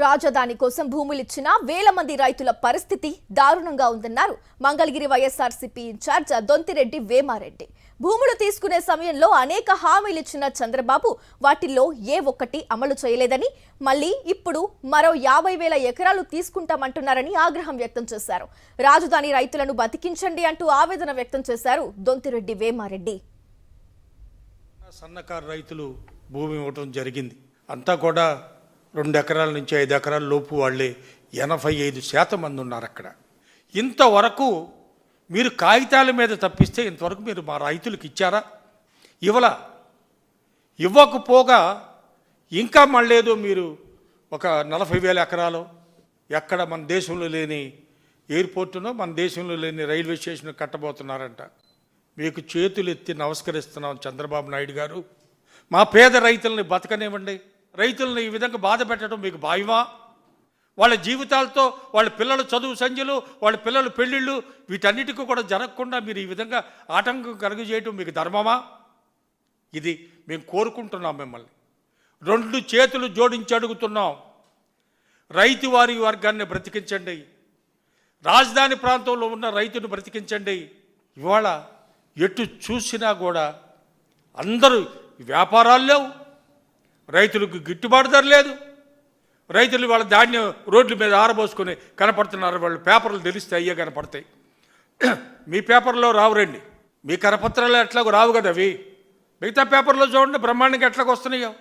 రాజధాని కోసం భూములిచ్చిన వేల మంది రైతుల పరిస్థితి దారుణంగా ఉందన్నారు మంగళగిరి వైఎస్ఆర్సీపీ ఇన్ఛార్జ్ దొంతిరెడ్డి వేమారెడ్డి. భూములు తీసుకునే సమయంలో అనేక హామీలు ఇచ్చిన చంద్రబాబు వాటిల్లో ఏ ఒక్కటి అమలు చేయలేదని, మళ్ళీ ఇప్పుడు మరో 50,000 ఎకరాలు తీసుకుంటామంటున్నారని ఆగ్రహం వ్యక్తం చేశారు. రాజధాని రైతులను బతికించండి అంటూ ఆవేదన వ్యక్తం చేశారు దొంతిరెడ్డి వేమారెడ్డి. సన్నకారు రైతులు భూమి ఇవ్వడం జరిగింది. అంతా కూడా 2 ఎకరాల నుంచి 5 ఎకరాల లోపు వాళ్ళే 85% మంది ఉన్నారు అక్కడ. ఇంతవరకు మీరు కాగితాల మీద తప్పిస్తే ఇంతవరకు మీరు మా రైతులకు ఇచ్చారా? ఇవ్వకపోగా ఇంకా మళ్ళేదో మీరు ఒక 40,000 ఎకరాలు ఎక్కడ మన దేశంలో లేని ఎయిర్పోర్టునో మన దేశంలో లేని రైల్వే స్టేషన్ కట్టబోతున్నారంట. మీకు చేతులు ఎత్తి నమస్కరిస్తున్నాం చంద్రబాబు నాయుడు గారు. మా పేద రైతులని బతకనివ్వండి. రైతులను ఈ విధంగా బాధ పెట్టడం మీకు భావ్యమా? వాళ్ళ జీవితాలతో వాళ్ళ పిల్లల చదువు సంధ్యలు, వాళ్ళ పిల్లల పెళ్ళిళ్ళు వీటన్నిటికీ కూడా జరగకుండా మీరు ఈ విధంగా ఆటంకం కలుగజేయడం మీకు ధర్మమా? ఇది మేము కోరుకుంటున్నాం. మిమ్మల్ని 2 చేతులు జోడించి అడుగుతున్నాం. రైతు వారి వర్గాన్ని బ్రతికించండి. రాజధాని ప్రాంతంలో ఉన్న రైతును బ్రతికించండి. ఇవాళ ఎటు చూసినా కూడా అందరూ వ్యాపారాలు లేవు, రైతులకు గిట్టుబాటు ధర లేదు. రైతులు వాళ్ళ ధాన్యం రోడ్ల మీద ఆరబోసుకొని కనపడుతున్నారు. వాళ్ళు పేపర్లు తెలిస్తే అయ్యే కనపడతాయి. మీ పేపర్లో రావు రండి, మీ కరపత్రాలు ఎట్లాగో రావు కదా అవి. మిగతా పేపర్లో చూడండి బ్రహ్మాండంగా ఎట్లాగ వస్తున్నాయో.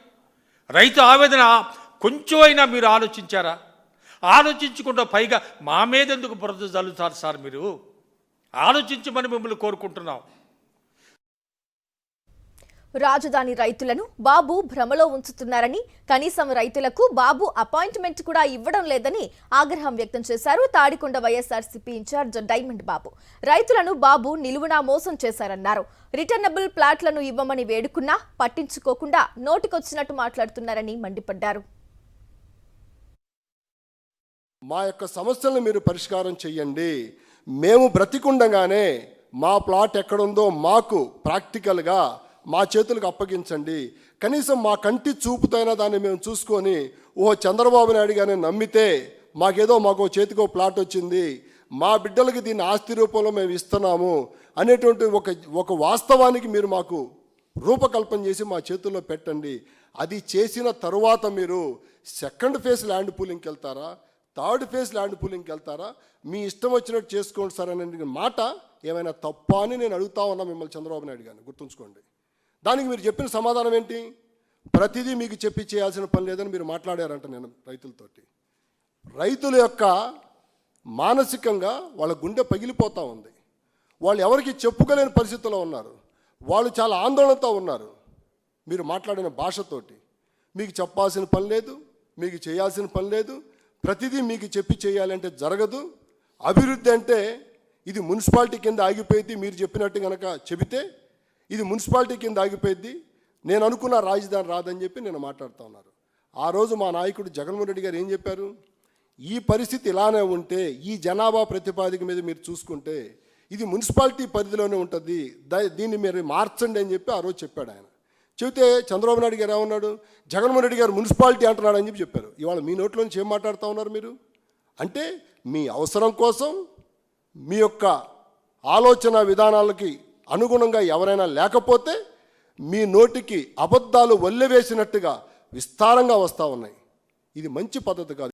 రైతు ఆవేదన కొంచెం అయినా మీరు ఆలోచించారా? ఆలోచించకుండా పైగా మా మీద ఎందుకు బురద జల్లుతారు సార్? మీరు ఆలోచించమని మిమ్మల్ని కోరుకుంటున్నాం. రాజధాని రైతులను బాబు భ్రమలో ఉంచుతున్నారని, కనీసం రైతులకు బాబు అపాయింట్మెంట్ కూడా ఇవ్వడం లేదని ఆగ్రహం వ్యక్తం చేశారు తాడికొండ వైఎస్ఆర్సీపీ ఇన్ఛార్జ్ డైమండ్ బాబు. రైతులను బాబు నిలువునా మోసం చేశారన్నారు. రిటర్నబుల్ ప్లాట్లను ఇవ్వమని వేడుకున్నా పట్టించుకోకుండా నోటికొచ్చినట్టు మాట్లాడుతున్నారని మండిపడ్డారు. మా యొక్క సమస్యలను మీరు పరిష్కారం చేయండి. మేము బ్రతికుండగానే మా ప్లాట్ ఎక్కడుందో మాకు ప్రాక్టికల్గా మా చేతులకు అప్పగించండి. కనీసం మా కంటి చూపుతైనా దాన్ని మేము చూసుకొని చంద్రబాబు నాయుడు గారిని నమ్మితే మాకు చేతికో ప్లాట్ వచ్చింది, మా బిడ్డలకి దీన్ని ఆస్తి రూపంలో మేము ఇస్తున్నాము అనేటువంటి ఒక వాస్తవానికి మీరు మాకు రూపకల్పన చేసి మా చేతుల్లో పెట్టండి. అది చేసిన తరువాత మీరు సెకండ్ ఫేజ్ ల్యాండ్ పూలింగ్కి వెళ్తారా, థర్డ్ ఫేజ్ ల్యాండ్ పూలింగ్కి వెళ్తారా, మీ ఇష్టం వచ్చినట్టు చేసుకోండి సార్ అనే మాట ఏమైనా తప్ప అని నేను అడుగుతా ఉన్నా మిమ్మల్ని చంద్రబాబు నాయుడు గారిని. గుర్తుంచుకోండి. దానికి మీరు చెప్పిన సమాధానం ఏంటి? ప్రతిదీ మీకు చెప్పి చేయాల్సిన పని లేదని మీరు మాట్లాడారంట. నేను రైతులతోటి, రైతుల యొక్క మానసికంగా వాళ్ళ గుండె పగిలిపోతూ ఉంది. వాళ్ళు ఎవరికి చెప్పుకోలేని పరిస్థితుల్లో ఉన్నారు. వాళ్ళు చాలా ఆందోళనతో ఉన్నారు. మీరు మాట్లాడిన భాషతోటి మీకు చెప్పాల్సిన పని లేదు, మీకు చేయాల్సిన పని లేదు. ప్రతిదీ మీకు చెప్పి చేయాలంటే జరగదు. అభివృద్ధి అంటే ఇది మున్సిపాలిటీ కింద ఆగిపోయింది. మీరు చెప్పినట్టు కనుక చెబితే ఇది మున్సిపాలిటీ కింద ఆగిపోయింది. నేను అనుకున్న రాజధాని రాదని చెప్పి నేను మాట్లాడుతూ ఉన్నారు. ఆ రోజు మా నాయకుడు జగన్మోహన్ రెడ్డి గారు ఏం చెప్పారు? ఈ పరిస్థితి ఇలానే ఉంటే, ఈ జనాభా ప్రతిపాదిక మీద మీరు చూసుకుంటే ఇది మున్సిపాలిటీ పరిధిలోనే ఉంటుంది, దీన్ని మీరు మార్చండి అని చెప్పి ఆ రోజు చెప్పాడు ఆయన. చెబితే చంద్రబాబు నాయుడు గారు ఏమన్నాడు? జగన్మోహన్ రెడ్డి గారు మున్సిపాలిటీ అంటున్నాడు అని చెప్పి చెప్పారు. ఇవాళ మీ నోట్లో నుంచి ఏం మాట్లాడుతూ ఉన్నారు మీరు? అంటే మీ అవసరం కోసం మీ యొక్క ఆలోచన విధానాలకి అనుగుణంగా ఎవరైనా లేకపోతే మీ నోటికి అబద్ధాలు వల్లెవేసినట్టుగా విస్తారంగా వస్తూ ఉన్నాయి. ఇది మంచి పద్ధతి కాదు.